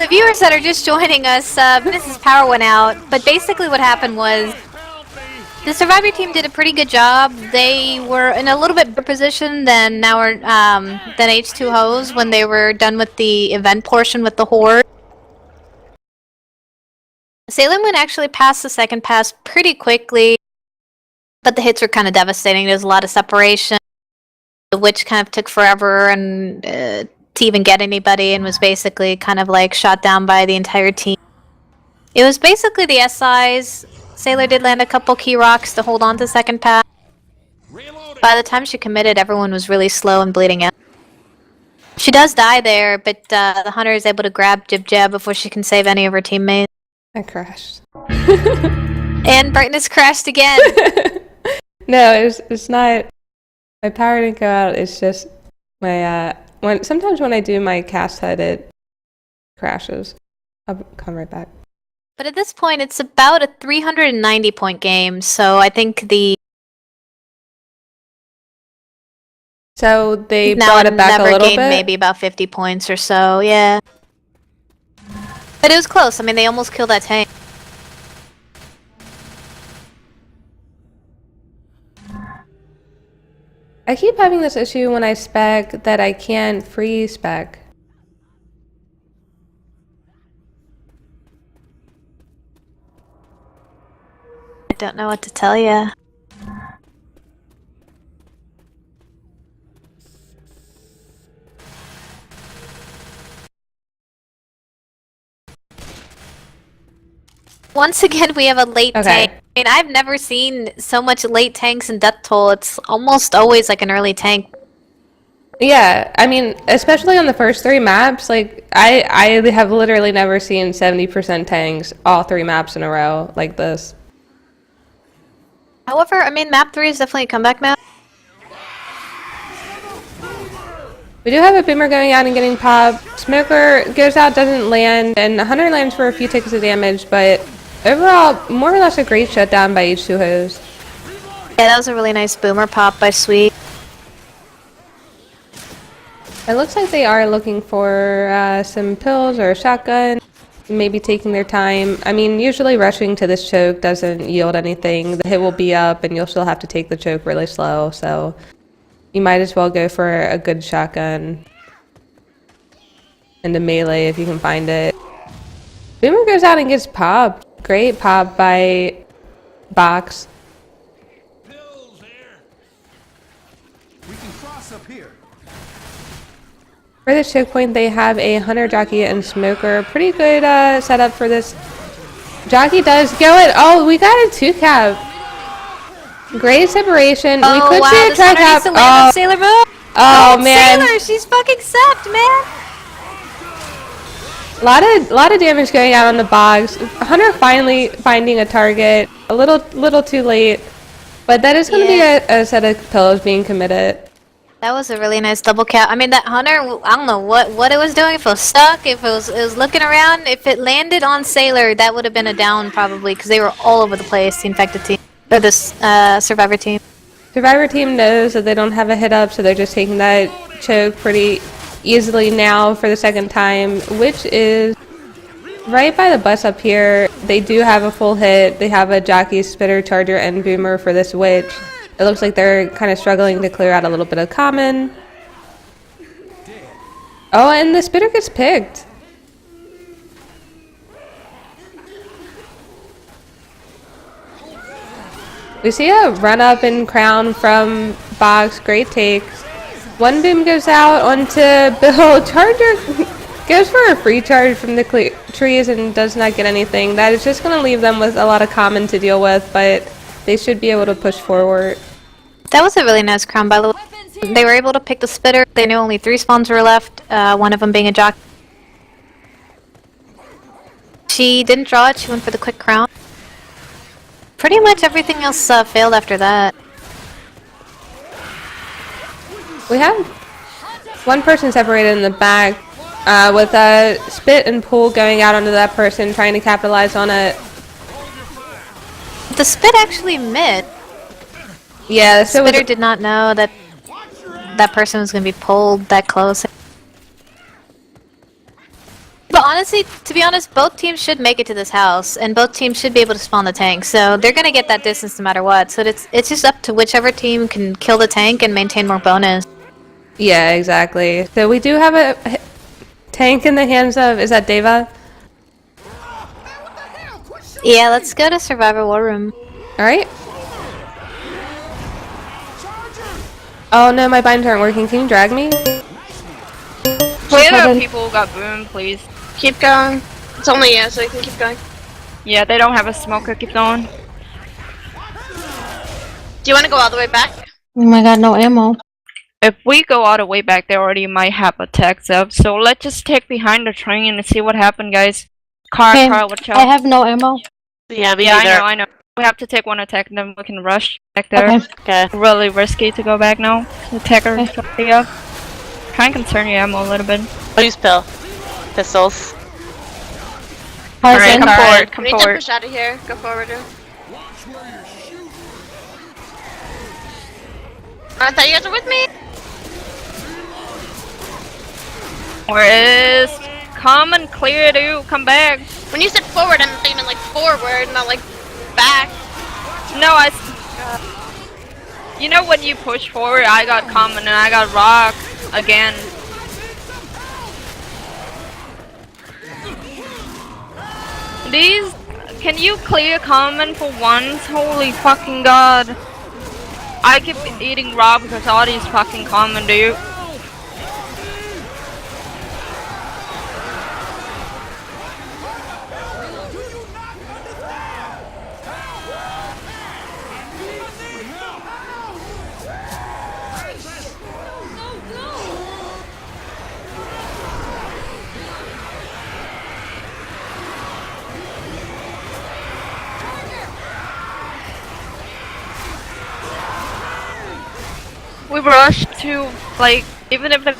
the viewers that are just joining us, Mrs. Power went out, but basically what happened was the Survivor team did a pretty good job. They were in a little bit better position than than H2Hoes when they were done with the event portion with the Horde. Sailor Moon actually passed the second pass pretty quickly, but the hits were kind of devastating. There's a lot of separation. The witch kind of took forever and to even get anybody, and was basically kind of like shot down by the entire team. It was basically the SIs. Sailor did land a couple key rocks to hold on to second pass. By the time she committed, everyone was really slow and bleeding out. She does die there, but the hunter is able to grab Jib Jab before she can save any of her teammates. I crashed. And Brightness crashed again. No, it's not. My power didn't go out. It's just my sometimes when I do my cast head, it crashes. I'll come right back. But at this point, it's about a 390 point game, so I think So they now brought it back a little gained bit? maybe about 50 points or so, yeah. But it was close. I mean, they almost killed that tank. I keep having this issue when I spec that I can't free spec. I don't know what to tell you. Once again, we have a late tank. I mean, I've never seen so much late tanks in Death Toll. It's almost always like an early tank. Yeah, I mean, especially on the first 3 maps, like, I have literally never seen 70% tanks all 3 maps in a row like this. However, I mean, map 3 is definitely a comeback map. We do have a boomer going out and getting popped. Smoker goes out, doesn't land, and Hunter lands for a few ticks of damage, but overall, more or less a great shutdown by H2Hoes. Yeah, that was a really nice boomer pop by Sweet. It looks like they are looking for some pills or a shotgun, maybe taking their time. I mean, usually rushing to this choke doesn't yield anything. The hit will be up and you'll still have to take the choke really slow, so you might as well go for a good shotgun into melee if you can find it. Boomer goes out and gets popped. Great pop by Box. Pills here. We can cross up here. For this choke point, they have a Hunter, Jockey, and Smoker. Pretty good setup for this. Jockey does go it. Oh, we got a 2-cap. Great separation. Oh, we could wow, see a this Hunter needs tri-cap. to land on Sailor Moon. Oh, man. Sailor, she's fucking sapped, man. A lot of damage going out on the box. Hunter finally finding a target. A little too late. But that is going to be a set of pillows being committed. That was a really nice double cap. I mean, that Hunter, I don't know what it was doing. If it was stuck, if it was looking around, if it landed on Sailor, that would have been a down probably, because they were all over the place, the infected team, or this Survivor team. Survivor team knows that they don't have a hit up, so they're just taking that choke pretty easily now for the second time, which is right by the bus up here. They do have a full hit. They have a Jockey, Spitter, Charger, and Boomer for this witch. It looks like they're kind of struggling to clear out a little bit of common. Oh, and the Spitter gets picked. We see a run up and crown from Box. Great take. One boom goes out onto Bill. Charger goes for a free charge from the trees and does not get anything. That is just going to leave them with a lot of common to deal with, but they should be able to push forward. That was a really nice crown, by the way. They were able to pick the Spitter. They knew only 3 spawns were left, one of them being a jockey. She didn't draw it, she went for the quick crown. Pretty much everything else failed after that. We have one person separated in the back with a spit and pull going out onto that person, trying to capitalize on it. The spit actually missed. Yeah, the Spitter did not know that that person was going to be pulled that close. But honestly, to be honest, both teams should make it to this house, and both teams should be able to spawn the tank. So they're gonna get that distance no matter what. So it's just up to whichever team can kill the tank and maintain more bonus. Yeah, exactly. So we do have a tank in the hands of, is that Deva? Yeah, let's go to Survivor War Room. Alright. Oh no, my binds aren't working. Can you drag me? Please have people who got boomed, please. Keep going. It's only you, so you can keep going. Yeah, they don't have a smoker, keep going. Do you want to go all the way back? Oh my god, no ammo. If we go all the way back, they already might have attacks up. So let's just take behind the train and see what happened, guys. Car, Okay, watch out. I have no ammo. Yeah, me Yeah, neither. I know. We have to take one attack and then we can rush back there. Okay. Okay. Really risky to go back now. The attacker is Okay. already up. Kinda concern your ammo a little bit. Use pistols. Alright, Tarzan. come forward, come We need to forward. push out of here. Go forward. I thought you guys were with me. Where is... Come and clear, dude. Come back. When you said forward, I'm thinking like forward, not like back. No, you know when you push forward, I got common and I got rock again. These, can you clear common for once? Holy fucking god. I keep eating raw because all these fucking common, dude. We rushed to, like, even if the...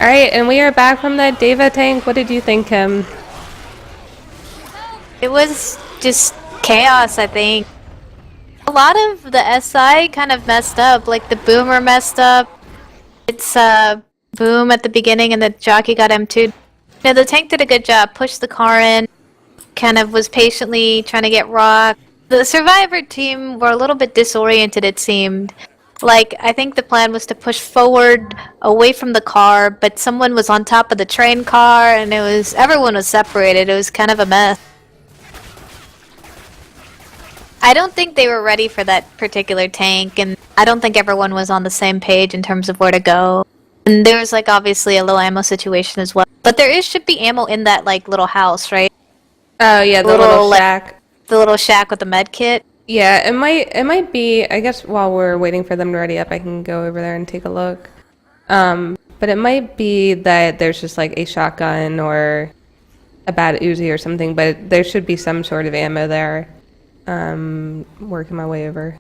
Alright, and we are back from that Deva tank. What did you think, Kim? It was just chaos, I think. A lot of the SI kind of messed up, like the boomer messed up. It's boom at the beginning and the jockey got M2'd. You know, the tank did a good job, pushed the car in, kind of was patiently trying to get rock. The survivor team were a little bit disoriented, it seemed. Like, I think the plan was to push forward away from the car, but someone was on top of the train car and everyone was separated. It was kind of a mess. I don't think they were ready for that particular tank, and I don't think everyone was on the same page in terms of where to go. And there was, like, obviously a low ammo situation as well. But there should be ammo in that, like, little house, right? Oh yeah, the little like, shack. the little shack with the med kit. Yeah, it might be, I guess while we're waiting for them to ready up, I can go over there and take a look. But it might be that there's just like a shotgun or a bad Uzi or something, but there should be some sort of ammo there. Working my way over.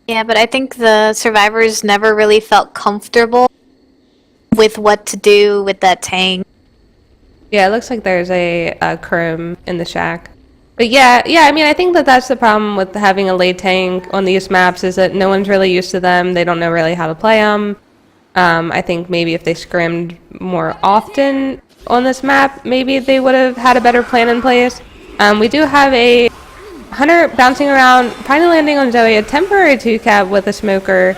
Yeah, but I think the survivors never really felt comfortable with what to do with that tank. Yeah, it looks like there's a chrome in the shack. But yeah, I mean, I think that that's the problem with having a late tank on these maps is that no one's really used to them. They don't know really how to play them. I think maybe if they scrimmed more often on this map, maybe they would have had a better plan in place. We do have a Hunter bouncing around, finally landing on Zoe, a temporary 2-cap with a smoker.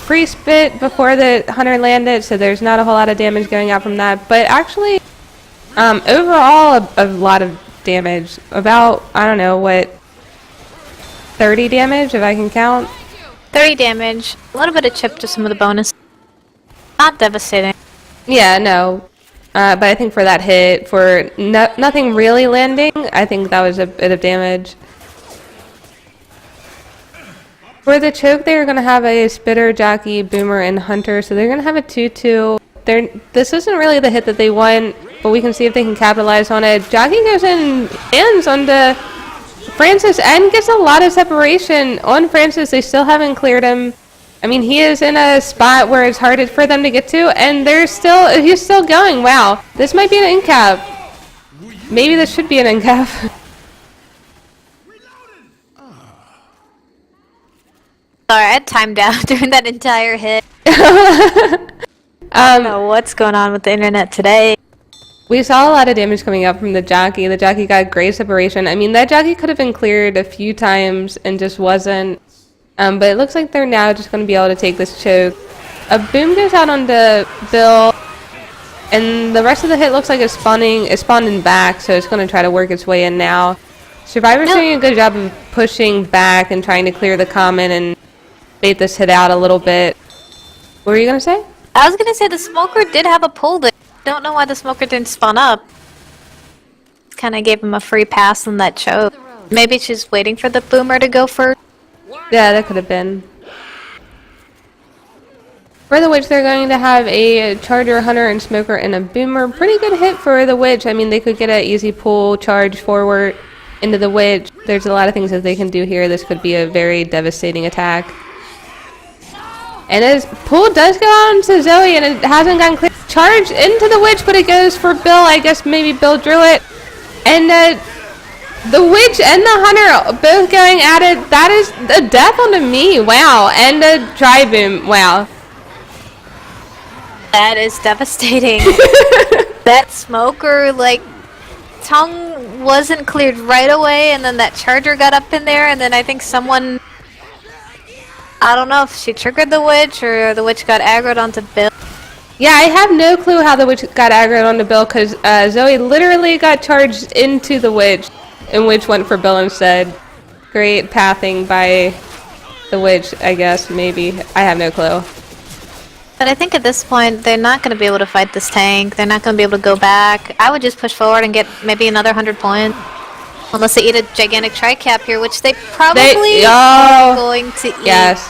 Free spit before the Hunter landed, so there's not a whole lot of damage going out from that. But actually, overall, a lot of damage. About, I don't know, what, 30 damage, if I can count? 30 damage, a little bit of chip to some of the bonus. Not devastating. Yeah, no. But I think for that hit, for nothing really landing, I think that was a bit of damage. For the choke, they're going to have a Spitter, Jockey, Boomer, and Hunter, so they're going to have a 2-2. This isn't really the hit that they want, but we can see if they can capitalize on it. Jockey goes in, lands onto Francis, and gets a lot of separation on Francis. They still haven't cleared him. I mean, he is in a spot where it's hard for them to get to, and he's still going. Wow, this might be an end cap. Maybe this should be an end cap. Sorry, I had timed out during that entire hit. I don't know what's going on with the internet today. We saw a lot of damage coming up from the jockey. The jockey got great separation. I mean, that jockey could have been cleared a few times and just wasn't. But it looks like they're now just going to be able to take this choke. A boom goes out onto Bill, and the rest of the hit looks like it's spawning back, so it's going to try to work its way in now. Survivor's doing a good job of pushing back and trying to clear the common and bait this hit out a little bit. What were you going to say? I was gonna say the smoker did have a pull there. Don't know why the smoker didn't spawn up. Kind of gave him a free pass on that choke. Maybe she's waiting for the boomer to go first. Yeah, that could have been. For the witch, they're going to have a charger, hunter, and smoker, and a boomer. Pretty good hit for the witch. I mean, they could get an easy pull charge forward into the witch. There's a lot of things that they can do here. This could be a very devastating attack. And his pull does go on to Zoe, and it hasn't gotten clear. Charge into the witch, but it goes for Bill. I guess maybe Bill drew it. And the witch and the hunter both going at it. That is a death onto me. Wow. And a dry boom. Wow. That is devastating. That smoker, like, tongue wasn't cleared right away, and then that charger got up in there, and then I think someone... I don't know if she triggered the witch or the witch got aggroed onto Bill. Yeah, I have no clue how the witch got aggroed onto Bill, because Zoe literally got charged into the witch, and witch went for Bill instead. Great pathing by the witch, I guess, maybe. I have no clue. But I think at this point, they're not going to be able to fight this tank. They're not going to be able to go back. I would just push forward and get maybe another 100 points. Unless they eat a gigantic tri-cap here, which they probably are going to eat. Yes.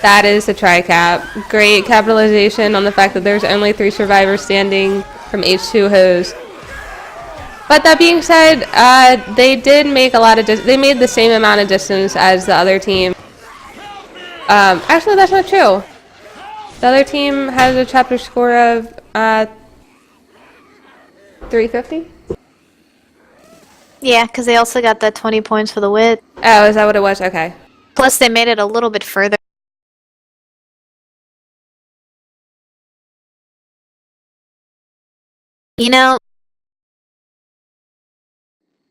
That is the tri-cap. Great capitalization on the fact that there's only 3 survivors standing from H2Hoes. But that being said, they did make a lot of they made the same amount of distance as the other team. Actually, that's not true. The other team has a chapter score of 350? Yeah, because they also got that 20 points for the wit. Oh, is that what it was? Okay. Plus, they made it a little bit further. You know,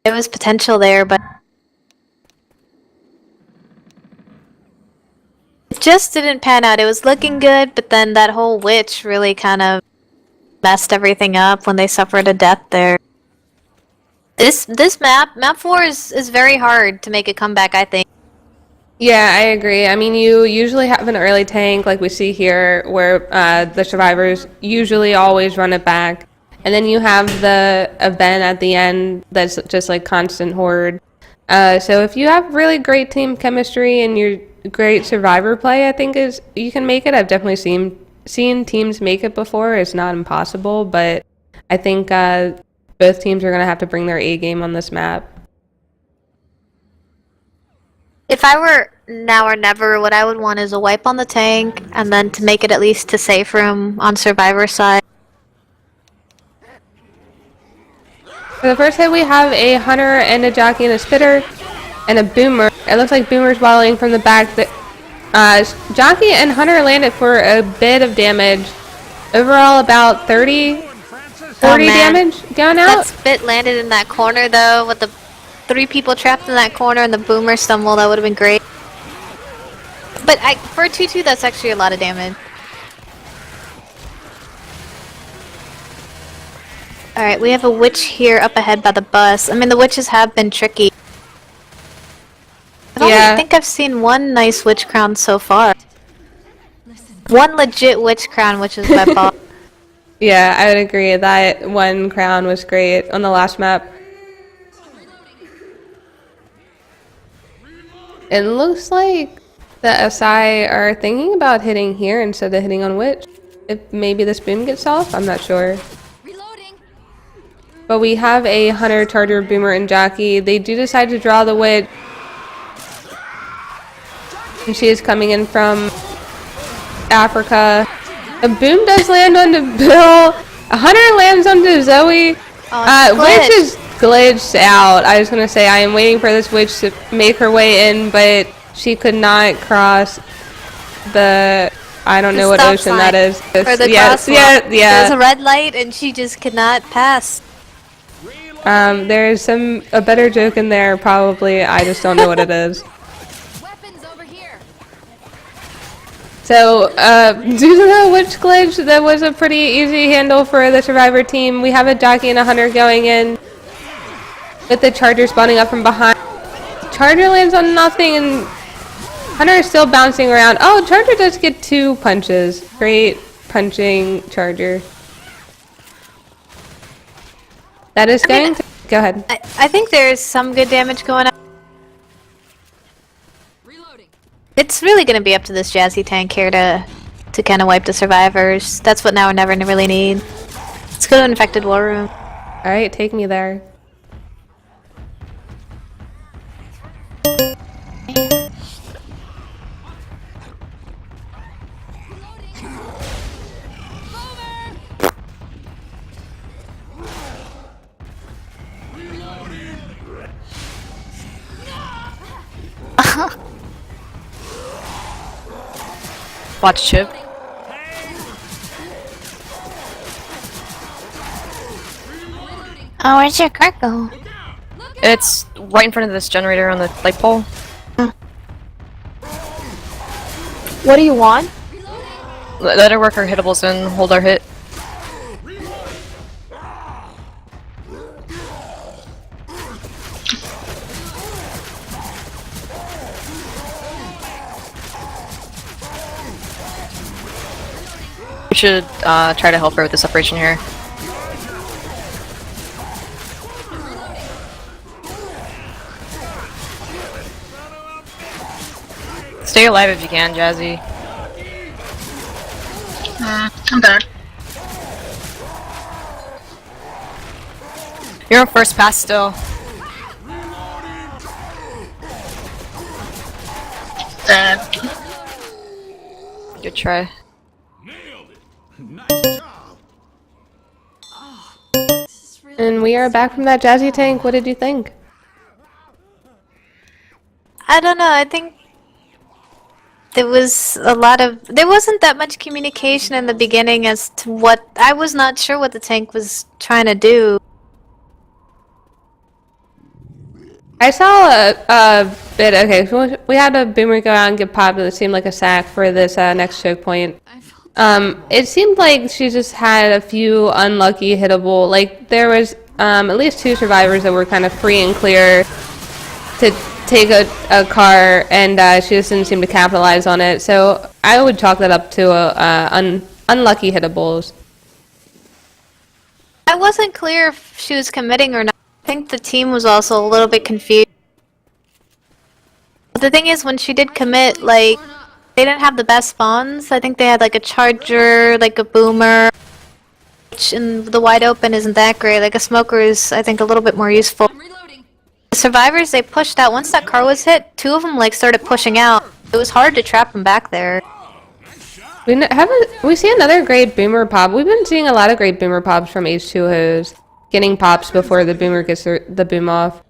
there was potential there, but it just didn't pan out. It was looking good, but then that whole witch really kind of messed everything up when they suffered a death there. This map 4 is very hard to make a comeback, I think. Yeah, I agree. I mean, you usually have an early tank like we see here where the survivors usually always run it back. And then you have the event at the end that's just like constant horde. So if you have really great team chemistry and your great survivor play, I think you can make it. I've definitely seen teams make it before. It's not impossible, but I think both teams are going to have to bring their A game on this map. If I were now or never, what I would want is a wipe on the tank, and then to make it at least to safe room on survivor side. For the first hit, we have a hunter and a jockey and a spitter and a boomer. It looks like boomer's waddling from the back. Jockey and hunter landed for a bit of damage. Overall, about 40 damage going out. That spit landed in that corner though, with the 3 people trapped in that corner and the boomer stumble. That would have been great. But for a 2-2, that's actually a lot of damage. Alright, we have a witch here up ahead by the bus. I mean, the witches have been tricky. I think I've seen one nice witch crown so far. One legit witch crown, which is by Bob. Yeah, I would agree. That one crown was great on the last map. It looks like the SI are thinking about hitting here instead of hitting on witch. If maybe this boom gets off, I'm not sure. But we have a hunter, charger, boomer, and jockey. They do decide to draw the witch. And she is coming in from Africa. A boom does land onto Bill. A hunter lands onto Zoe. Witch is glitched out. I was going to say, I am waiting for this witch to make her way in, but she could not cross the I don't The know what stop ocean that sign is. for the Yes, crosswalk. yeah. There's a red light and she just could not pass. There's a better joke in there probably. I just don't know what it is. Weapons over here. So, do you know which glitch that was a pretty easy handle for the survivor team? We have a jockey and a hunter going in with the charger spawning up from behind. Charger lands on nothing and Hunter is still bouncing around. Oh, Charger does get 2 punches. Great punching Charger. That is going to... Go ahead. I think there's some good damage going on. Reloading. It's really going to be up to this Jazzy tank here to kind of wipe the survivors. That's what now or never really need. Let's go to Infected War Room. Alright, take me there. Watch Chip. Oh, where's your cart go? It's right in front of this generator on the light pole. What do you want? Let her work her hitables and hold our hit. We should try to help her with this operation here. Stay alive if you can, Jazzy. I'm better. You're on first pass still. Dead. Good try. Nice job. And we are back from that Jazzy tank. What did you think? I don't know. I think there wasn't that much communication in the beginning as to what I was not sure what the tank was trying to do. I saw a bit. Okay, so we had a boomer go out and get popped. It seemed like a sack for this next choke point. It seemed like she just had a few unlucky hittable. Like there was at least 2 survivors that were kind of free and clear to take a car, and she just didn't seem to capitalize on it. So I would chalk that up to unlucky hittables. I wasn't clear if she was committing or not. I think the team was also a little bit confused. But the thing is, when she did commit, like, they didn't have the best spawns. I think they had like a charger, like a boomer, which in the wide open isn't that great. Like a smoker is, I think, a little bit more useful. Reloading. The survivors, they pushed out. Once that car was hit, 2 of them like started pushing out. It was hard to trap them back there. We see another great boomer pop. We've been seeing a lot of great boomer pops from H2Hoes. Getting pops before the boomer gets the boom off.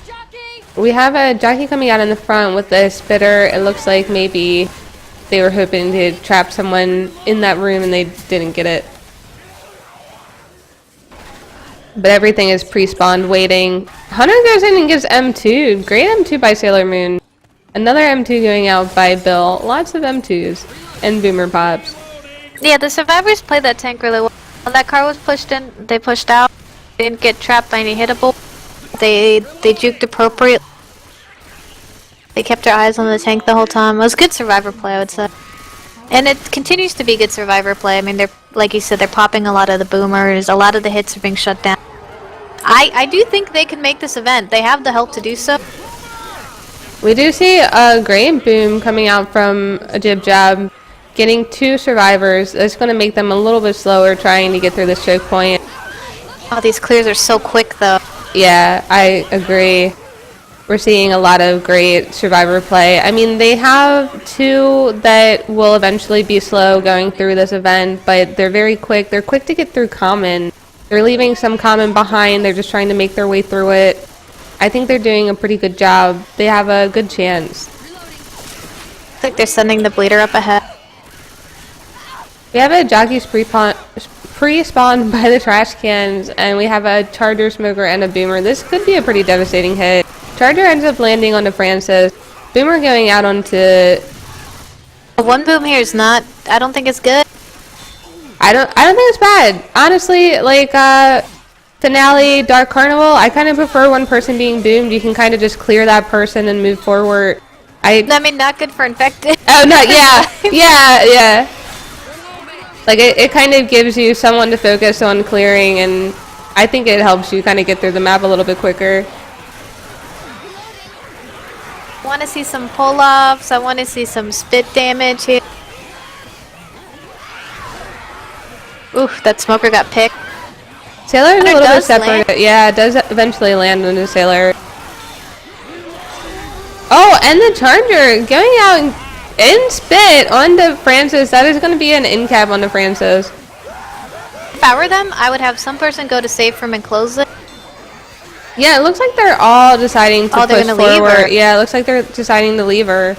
Jockey. We have a jockey coming out in the front with a spitter. It looks like maybe they were hoping to trap someone in that room and they didn't get it. But everything is pre-spawned waiting. Hunter goes in and gives M2. Great M2 by Sailor Moon. Another M2 going out by Bill. Lots of M2s and boomer pops. Yeah, the survivors played that tank really well. When that car was pushed in, they pushed out. They didn't get trapped by any hittable. They juked appropriately. They kept their eyes on the tank the whole time. It was good survivor play, I would say. And it continues to be good survivor play. I mean, they're, like you said, they're popping a lot of the boomers. A lot of the hits are being shut down. I do think they can make this event. They have the help to do so. We do see a great boom coming out from a jib jab, getting 2 survivors. It's going to make them a little bit slower trying to get through this choke point. Oh, these clears are so quick, though. Yeah, I agree. We're seeing a lot of great survivor play. I mean, they have 2 that will eventually be slow going through this event, but they're very quick. They're quick to get through common. They're leaving some common behind. They're just trying to make their way through it. I think they're doing a pretty good job. They have a good chance. Looks like they're sending the bleeder up ahead. We have a jockey's pre-spawned by the trash cans, and we have a charger, smoker, and a boomer. This could be a pretty devastating hit. Charger ends up landing onto Francis. Boomer going out onto... One boom here is not... I don't think it's good. I don't think it's bad. Honestly, like, Finale, Dark Carnival, I kind of prefer one person being boomed. You can kind of just clear that person and move forward. I mean, not good for infected. Oh, no, yeah. Yeah. Like, it kind of gives you someone to focus on clearing, and I think it helps you kind of get through the map a little bit quicker. I want to see some pull-offs. I want to see some spit damage here. Oof, that smoker got picked. Sailor is a little bit separate. Land. Yeah, it does eventually land on the Sailor. Oh, and the Charger going out in spit onto Francis. That is going to be an in cap onto Francis. If I were them, I would have some person go to safe room and close it. Yeah, it looks like they're all deciding to push they're gonna leave forward. her. Yeah, it looks like they're deciding to leave her.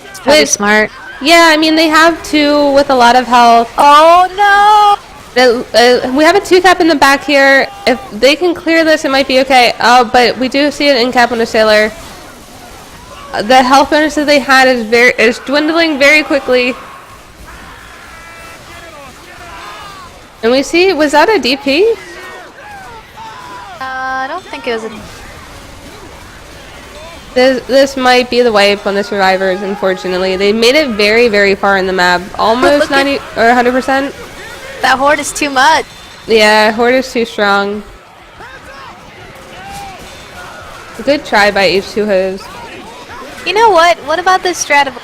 It's probably smart. Yeah, I mean, they have two with a lot of health. Oh no! We have a 2-cap in the back here. If they can clear this, it might be okay. Oh, but we do see an in-cap on the Sailor. The health bonus that they had is dwindling very quickly. And we see, was that a DP? I don't think it was a... This might be the wipe on the survivors, unfortunately. They made it very, very far in the map. Almost 90 or 100%. That horde is too much. Yeah, horde is too strong. Good try by H2Hoes. You know what? What about this strat of...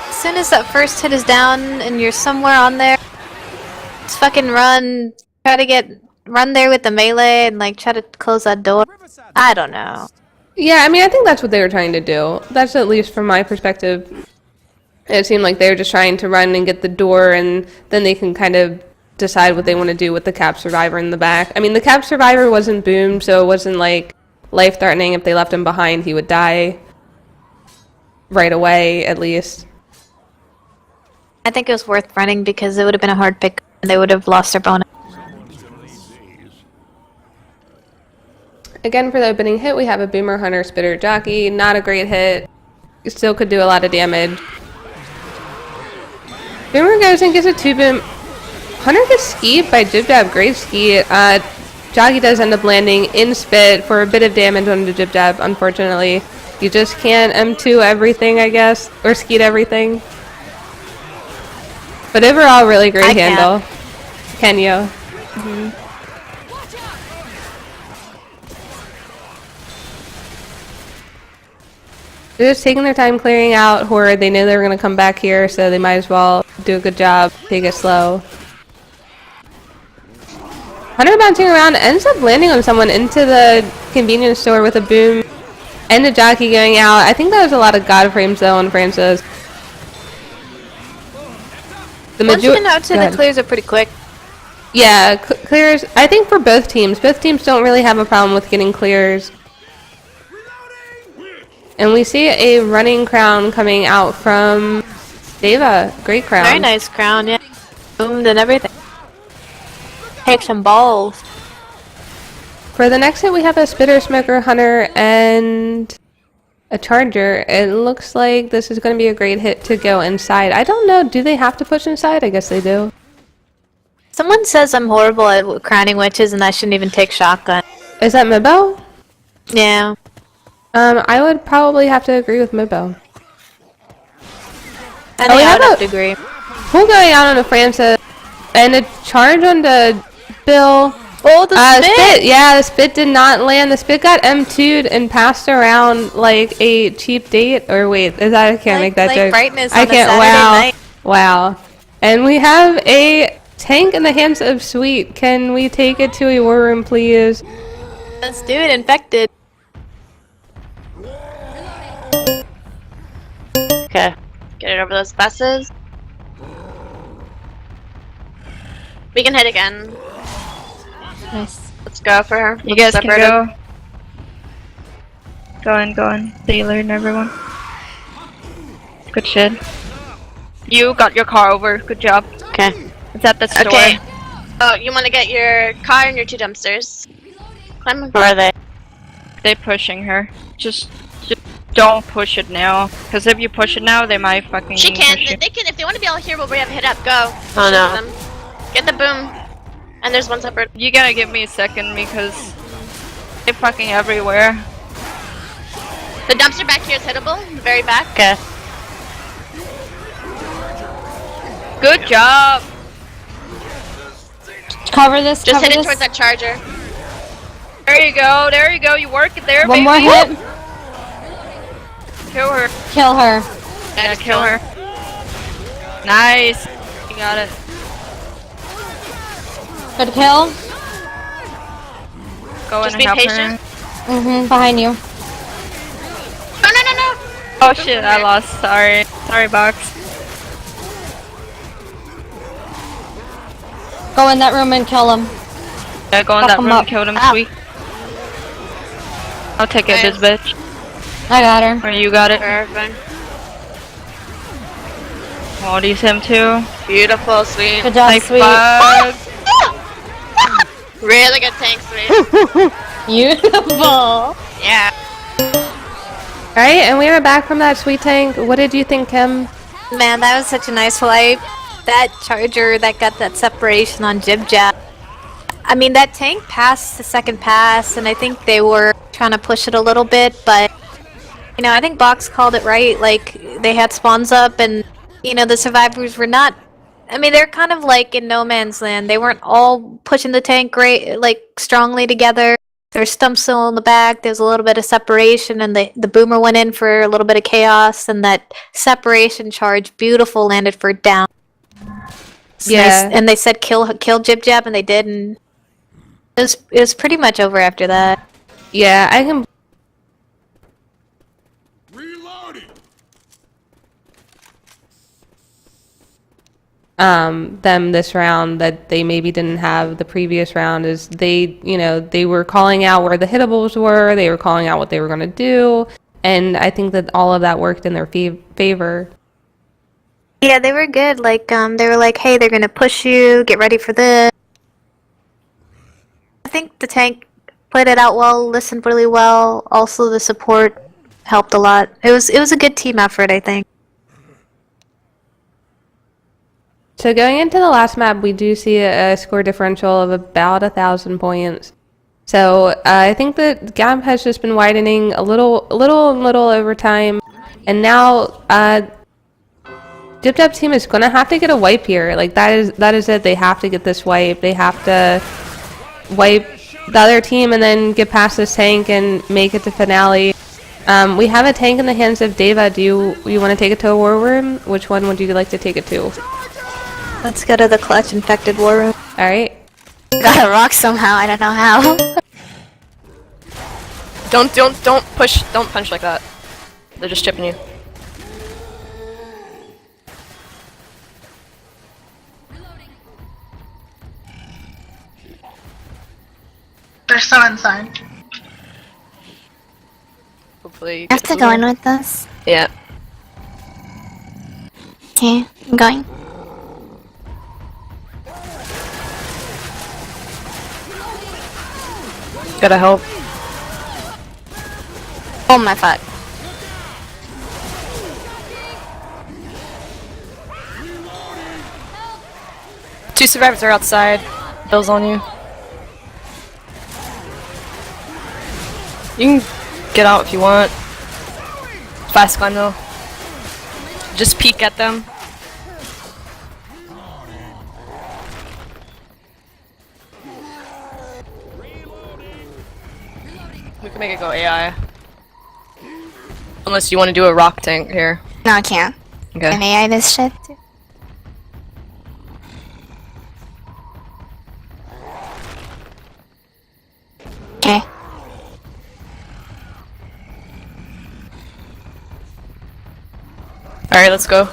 As soon as that first hit is down and you're somewhere on there, just fucking run. Run there with the melee and like try to close that door. I don't know. Yeah, I mean, I think that's what they were trying to do. That's at least from my perspective. It seemed like they were just trying to run and get the door, and then they can kind of decide what they want to do with the cap survivor in the back. I mean, the cap survivor wasn't boomed, so it wasn't like life-threatening. If they left him behind, he would die right away, at least. I think it was worth running because it would have been a hard pick and they would have lost their bonus. Again, for the opening hit, we have a Boomer, Hunter, Spitter, Jockey. Not a great hit. Still could do a lot of damage. Boomer goes and gets a 2-boom. Hunter gets skied by Jib Jab. Great ski. Jockey does end up landing in spit for a bit of damage on the Jib Jab, unfortunately. You just can't M2 everything, I guess. Or skied everything. But overall, really great handle. Can you? Mm-hmm. They're just taking their time clearing out Horde. They knew they were going to come back here, so they might as well do a good job, take it slow. Hunter bouncing around ends up landing on someone into the convenience store with a boom and a jockey going out. I think that was a lot of god frames though on Francis. Once you get out to the clears are pretty quick. Yeah, clears. I think for both teams don't really have a problem with getting clears. And we see a running crown coming out from Deva. Great crown. Very nice crown, yeah. Boomed and everything. Take some balls. For the next hit, we have a Spitter, Smoker, Hunter, and a Charger. It looks like this is going to be a great hit to go inside. I don't know. Do they have to push inside? I guess they do. Someone says I'm horrible at crowning witches and I shouldn't even take shotgun. Is that Mibo? Yeah. I would probably have to agree with Mibo. I think I would have to agree. Pull going out on a Francis and a charge on the Bill. Oh, the spit! Yeah, the spit did not land. The spit got M2'd and passed around like a cheap date. Or wait, is that I can't make that joke. Brightness I on can't. a Saturday night. Wow. And we have a tank in the hands of Sweet. Can we take it to a war room, please? Let's do it. Infected. Okay. Get it over those buses. We can hit again. Nice. Let's go for her. You guys can Separate go. Go in. Sailor and everyone. Good shit. You got your car over. Good job. Okay. It's at the store. Okay. Oh, you want to get your car and your 2 dumpsters. Climb. Where are they? They're pushing her. Just don't push it now. Because if you push it now, they might fucking She can. push you. They can. If they want to be all here, we'll have hit up. Go. Oh, no. Them. Get the boom. And there's one separate. You gotta give me a second because they're fucking everywhere. The dumpster back here is hittable. The very back. Okay. Good job. Cover this. Just cover hit it this. towards that charger. There you go. There you go. You work it there, One baby. more hit. Kill her. Kill her. Yeah, just kill kill her. Nice. You got it. Good kill. Go Just and be help patient. her. Behind you. No. Oh shit, I lost. Sorry. Sorry, Box. Go in that room and kill him. Yeah, go in Fuck that 'em room and up. kill them, Ow. sweet. I'll take care of this bitch. I got her. Or you got it. Perfect. Oh, these him too. Beautiful, sweet. Good job, Like sweet. fuck. Really good tank, sweet. Beautiful. Yeah. Alright, and we are back from that sweet tank. What did you think, Kim? Man, that was such a nice wipe. That charger that got that separation on Jib Jab. I mean, that tank passed the second pass, and I think they were trying to push it a little bit, but you know, I think Box called it right. Like, they had spawns up, and you know, the survivors were not. I mean, they're kind of like in no man's land. They weren't all pushing the tank great, like strongly together. There's stumps still in the back. There's a little bit of separation, and the boomer went in for a little bit of chaos, and that separation charge, beautiful, landed for down. Yeah. And they said kill Jib Jab, and they did, and it was pretty much over after that. Yeah, I can. Reloading. Them this round that they maybe didn't have the previous round is they, you know, they were calling out where the hittables were, they were calling out what they were going to do, and I think that all of that worked in their favor. Yeah, they were good. Like, they were like, hey, they're gonna push you, get ready for this. I think the tank played it out well, listened really well. Also, the support helped a lot. It was a good team effort, I think. So going into the last map, we do see a score differential of about 1,000 points. So I think the gap has just been widening a little over time, and now Dip Dub team is gonna have to get a wipe here. Like that is it. They have to get this wipe. They have to wipe the other team and then get past this tank and make it to finale. We have a tank in the hands of Deva. Do you want to take it to a war room? Which one would you like to take it to? Let's go to the clutch infected war room. All right. Got a rock somehow. I don't know how. Don't push. Don't punch like that. They're just chipping you. There's some inside. Hopefully. I have to go in with this. Yeah. Okay, I'm going. Gotta help. Oh my fuck. Two survivors are outside. Bill's on you. You can get out if you want. Fast climb though. Just peek at them. We can make it go AI. Unless you want to do a rock tank here. No, I can't. Okay. Can AI this shit? Okay. Alright, let's go.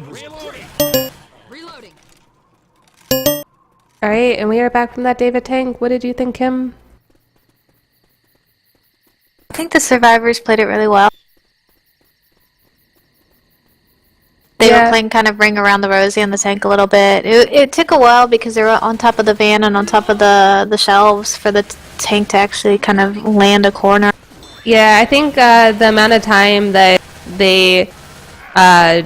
Reloading. All right, and we are back from that David tank. What did you think, Kim? I think the survivors played it really well. They were playing kind of ring around the rosy on the tank a little bit. It took a while because they were on top of the van and on top of the shelves for the tank to actually kind of land a corner. Yeah, I think the amount of time that they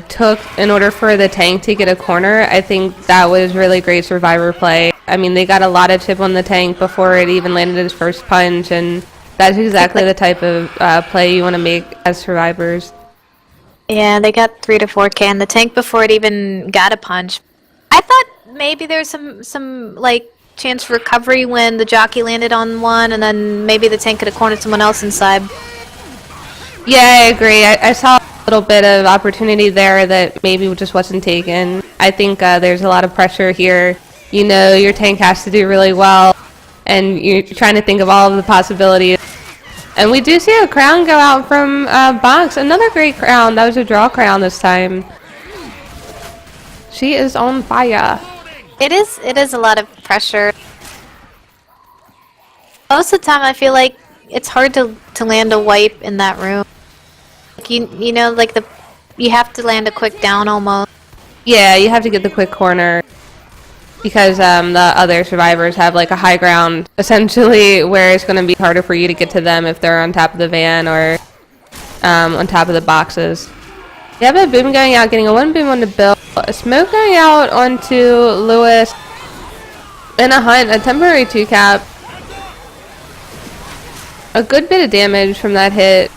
took in order for the tank to get a corner, I think that was really great survivor play. I mean, they got a lot of chip on the tank before it even landed its first punch, and that's exactly the type of play you want to make as survivors. Yeah, they got 3 to 4K in the tank before it even got a punch. I thought maybe there's some like chance for recovery when the jockey landed on one, and then maybe the tank could have cornered someone else inside. Yeah, I agree. I saw a little bit of opportunity there that maybe just wasn't taken. I think there's a lot of pressure here. You know, your tank has to do really well, and you're trying to think of all of the possibilities. And we do see a crown go out from Box. Another great crown. That was a draw crown this time. She is on fire. It is a lot of pressure. Most of the time I feel like it's hard to land a wipe in that room. Like you know, like you have to land a quick down almost. Yeah, you have to get the quick corner. Because the other survivors have like a high ground, essentially, where it's going to be harder for you to get to them if they're on top of the van or on top of the boxes. You have a boom going out, getting a 1 boom on the Bill, a smoke going out onto Lewis, and a hunt, a temporary 2-cap. A good bit of damage from that hit.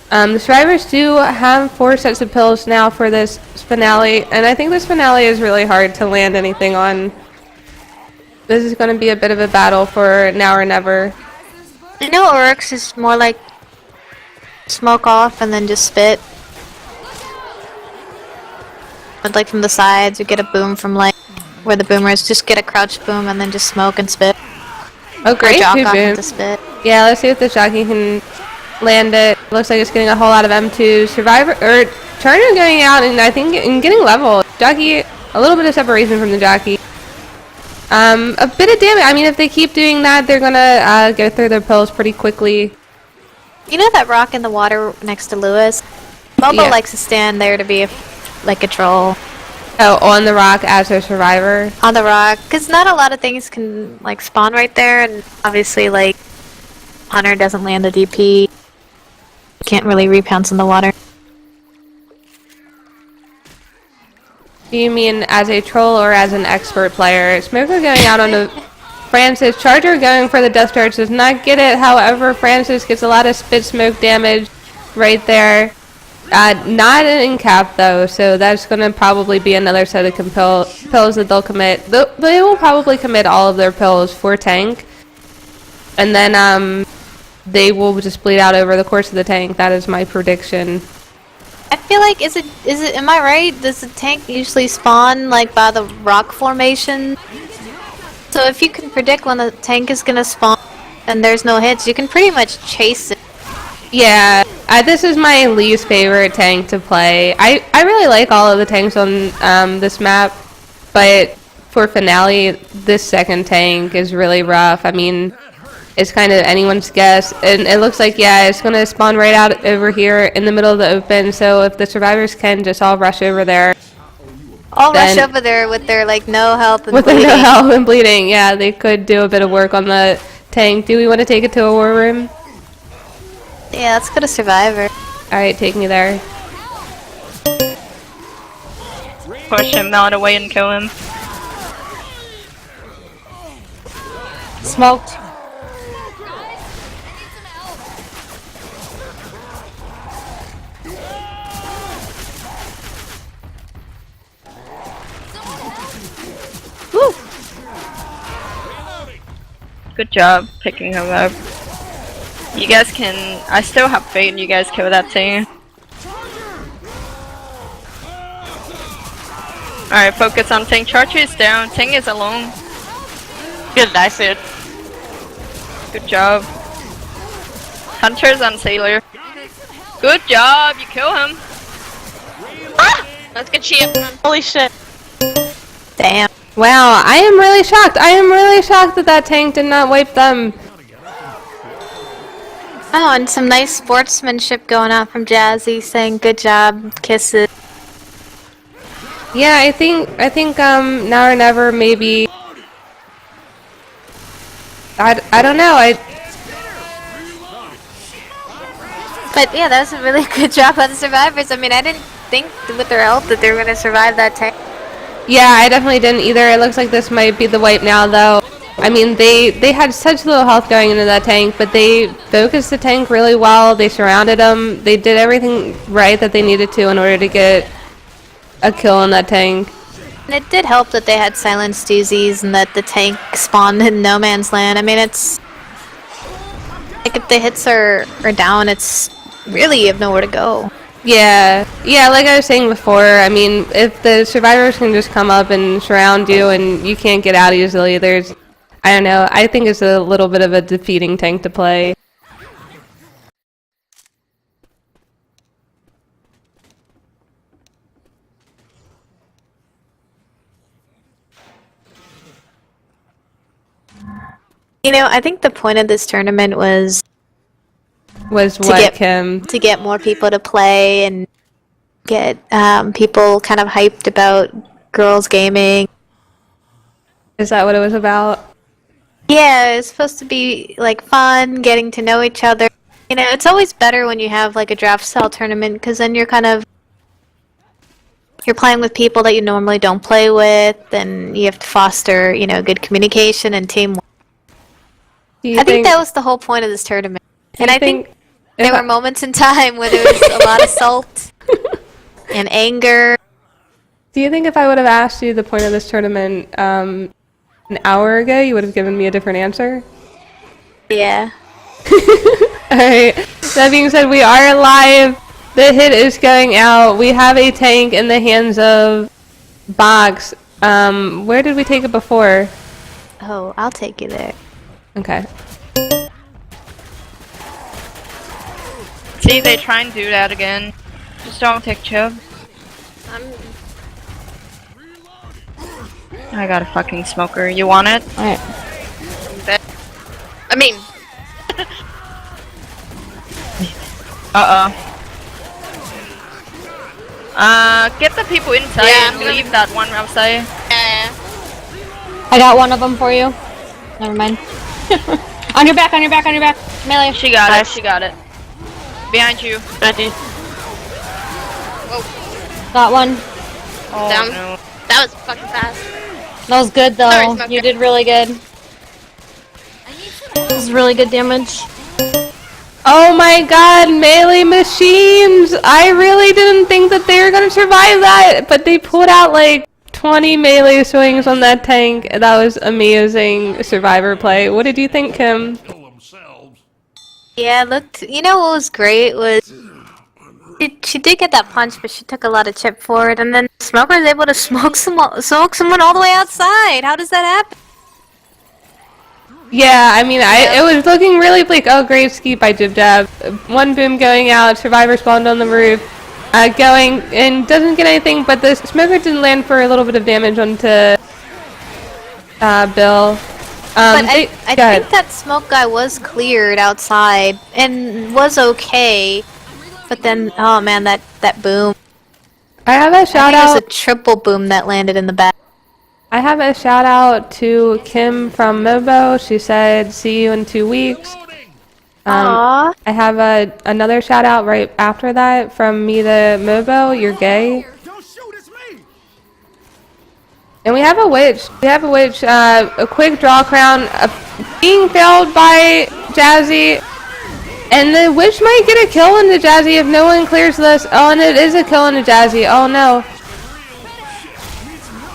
The survivors do have 4 sets of pills now for this finale, and I think this finale is really hard to land anything on. This is going to be a bit of a battle for now or never. I know Oryx is more like smoke off and then just spit. But like from the sides, you get a boom from like where the boomer is. Just get a crouch boom and then just smoke and spit. Oh, great! Or 2 jock off booms. with the spit. Yeah, let's see if the jockey can land it. Looks like it's getting a whole lot of M2. Survivor or Charger going out and I think and getting level. Jockey, a little bit of separation from the jockey. A bit of damage. I mean, if they keep doing that, they're gonna go through their pills pretty quickly. You know that rock in the water next to Lewis? Bobo likes to stand there to be like a troll. Oh, on the rock as a survivor? On the rock, because not a lot of things can like spawn right there, and obviously like Hunter doesn't land a DP. Can't really repounce in the water. Do you mean as a troll or as an expert player? Smoker going out on the Francis. Charger going for the death charge does not get it. However, Francis gets a lot of spit smoke damage right there. Not in cap though, so that's going to probably be another set of pills that they'll commit. They will probably commit all of their pills for tank. And then they will just bleed out over the course of the tank. That is my prediction. I feel like is it am I right? Does the tank usually spawn like by the rock formation? So if you can predict when the tank is gonna spawn and there's no hits, you can pretty much chase it. Yeah, this is my least favorite tank to play. I really like all of the tanks on this map, but for finale, this second tank is really rough. I mean, it's kind of anyone's guess, and it looks like, yeah, it's going to spawn right out over here in the middle of the open, so if the survivors can just all rush over there. All rush over there with their, like, no health and with bleeding. their no health and bleeding, yeah, they could do a bit of work on the tank. Do we want to take it to a war room? Yeah, let's go to Survivor. Alright, take me there. Push him out away and kill him. Smoked. Good job picking him up. You guys can... I still have faith you guys kill that thing. Alright, focus on Ting. Charger is down. Ting is alone. Good, nice it. Good job. Hunter's on Sailor. Good job, you kill him. Ah! Let's get cheap. Holy shit. Damn. Wow, I am really shocked. I am really shocked that that tank did not wipe them. Oh, and some nice sportsmanship going on from Jazzy, saying good job, kisses. Yeah, I think now or never maybe. I don't know. But yeah, that was a really good job by the survivors. I mean, I didn't think with their help that they were going to survive that tank. Yeah, I definitely didn't either. It looks like this might be the wipe now, though. I mean, they had such little health going into that tank, but they focused the tank really well. They surrounded them. They did everything right that they needed to in order to get a kill on that tank. And it did help that they had silenced Uzis and that the tank spawned in no man's land. I mean, it's like if the hits are down, it's really you have nowhere to go. Yeah, like I was saying before, I mean, if the survivors can just come up and surround you and you can't get out easily, I don't know, I think it's a little bit of a defeating tank to play. You know, I think the point of this tournament was To get more people to play and get people kind of hyped about girls gaming. Is that what it was about? Yeah, it's supposed to be like fun, getting to know each other. You know, it's always better when you have like a draft style tournament because then you're playing with people that you normally don't play with, and you have to foster, you know, good communication and teamwork. I think that was the whole point of this tournament. And I think there were moments in time where there was a lot of salt and anger. Do you think if I would have asked you the point of this tournament an hour ago, you would have given me a different answer? Yeah. Alright, that being said, we are live. The hit is going out. We have a tank in the hands of Box. Where did we take it before? Oh, I'll take you there. Okay. See, they try and do that again. Just don't take Chubb. I got a fucking smoker. You want it? Alright. I mean, Get the people inside and leave that one outside. yeah. I got one of them for you. Never mind. On your back, on your back, on your back. Melee. She got it, she got it. Behind you. Ready. Got one. Oh, Down. no. That was fucking fast. That was good though. Sorry, Smoker. You did really good. This is really good damage. Oh my god, melee machines! I really didn't think that they were gonna survive that, but they pulled out like 20 melee swings on that tank. That was amazing survivor play. What did you think, Kim? Yeah, looked. You know what was great was she did get that punch, but she took a lot of chip for it, and then Smoker was able to smoke someone all the way outside. How does that happen? Yeah, I mean, it was looking really bleak. Oh, great ski by Jib Jab. One boom going out, survivor spawned on the roof, going, and doesn't get anything, but the smoker didn't land for a little bit of damage onto Bill. But I think that smoke guy was cleared outside and was okay, but then, oh man, that boom. I have a shout I think out. it was a triple boom that landed in the back. I have a shout out to Kim from Mobo. She said, "See you in 2 weeks." Aww. I have another shout out right after that from me to Mobo. You're gay. And we have a witch. A quick draw crown being failed by Jazzy. And the witch might get a kill into Jazzy if no one clears this. Oh, and it is a kill into Jazzy. Oh no.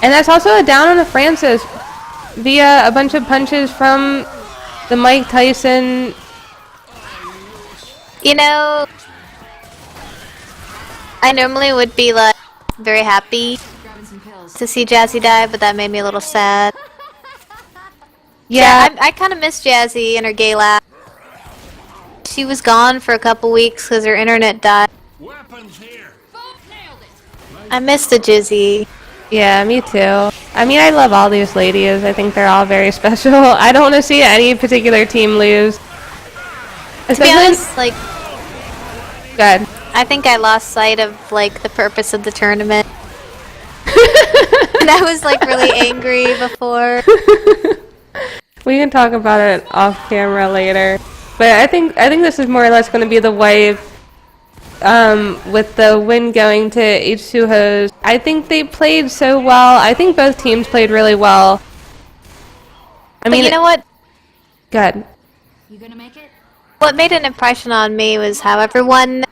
And that's also a down on the Francis via a bunch of punches from the Mike Tyson. You know, I normally would be like very happy to see Jazzy die, but that made me a little sad. Yeah, I kind of miss Jazzy and her gay laugh. She was gone for a couple weeks because her internet died. I miss the Jizzy. yeah, me too. I mean, I love all these ladies. I think they're all very special. I don't want to see any particular team lose. To be honest, like, Good. I think I lost sight of like the purpose of the tournament. And I was like really angry before. We can talk about it off camera later. But I think this is more or less going to be the wave. With the win going to H2Hoes, I think they played so well. I think both teams played really well. But you know what? Good. You gonna make it? What made an impression on me was how everyone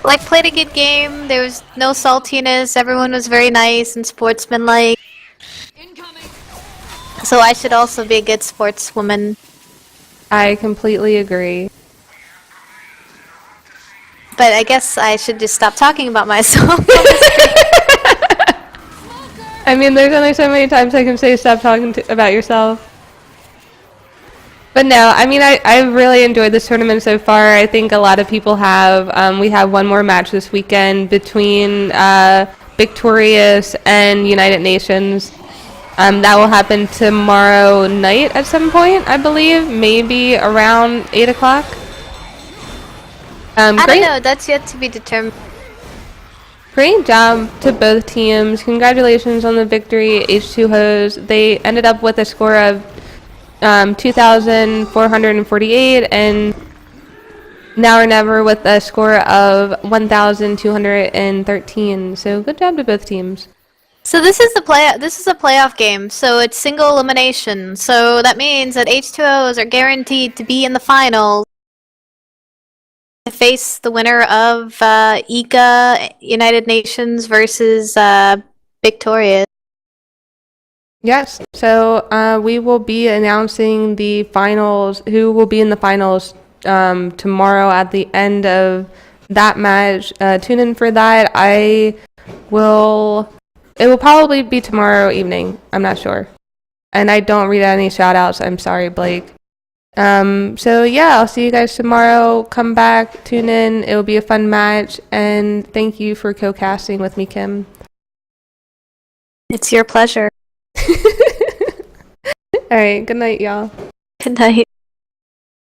like played a good game. There was no saltiness. Everyone was very nice and sportsmanlike. Incoming. So I should also be a good sportswoman. I completely agree. But I guess I should just stop talking about myself. I mean, there's only so many times I can say stop talking about yourself. But no, I mean, I really enjoyed this tournament so far. I think a lot of people have. We have one more match this weekend between Victorious and United Nations. That will happen tomorrow night at some point, I believe. Maybe around 8 o'clock. I don't know, that's yet to be determined. Great job to both teams. Congratulations on the victory, H2Hoes. They ended up with a score of 2,448 and Now or Never with a score of 1,213. So good job to both teams. So this is a playoff game, so it's single elimination. So that means that H2Os are guaranteed to be in the final to face the winner of ICA United Nations versus Victoria. Yes, so we will be announcing the finals, who will be in the finals tomorrow at the end of that match. Tune in for that. It will probably be tomorrow evening. I'm not sure. And I don't read any shout outs. I'm sorry, Blake. So yeah, I'll see you guys tomorrow. Come back, tune in. It will be a fun match. And thank you for co-casting with me, Kim. It's your pleasure. All right, good night, y'all. Good night.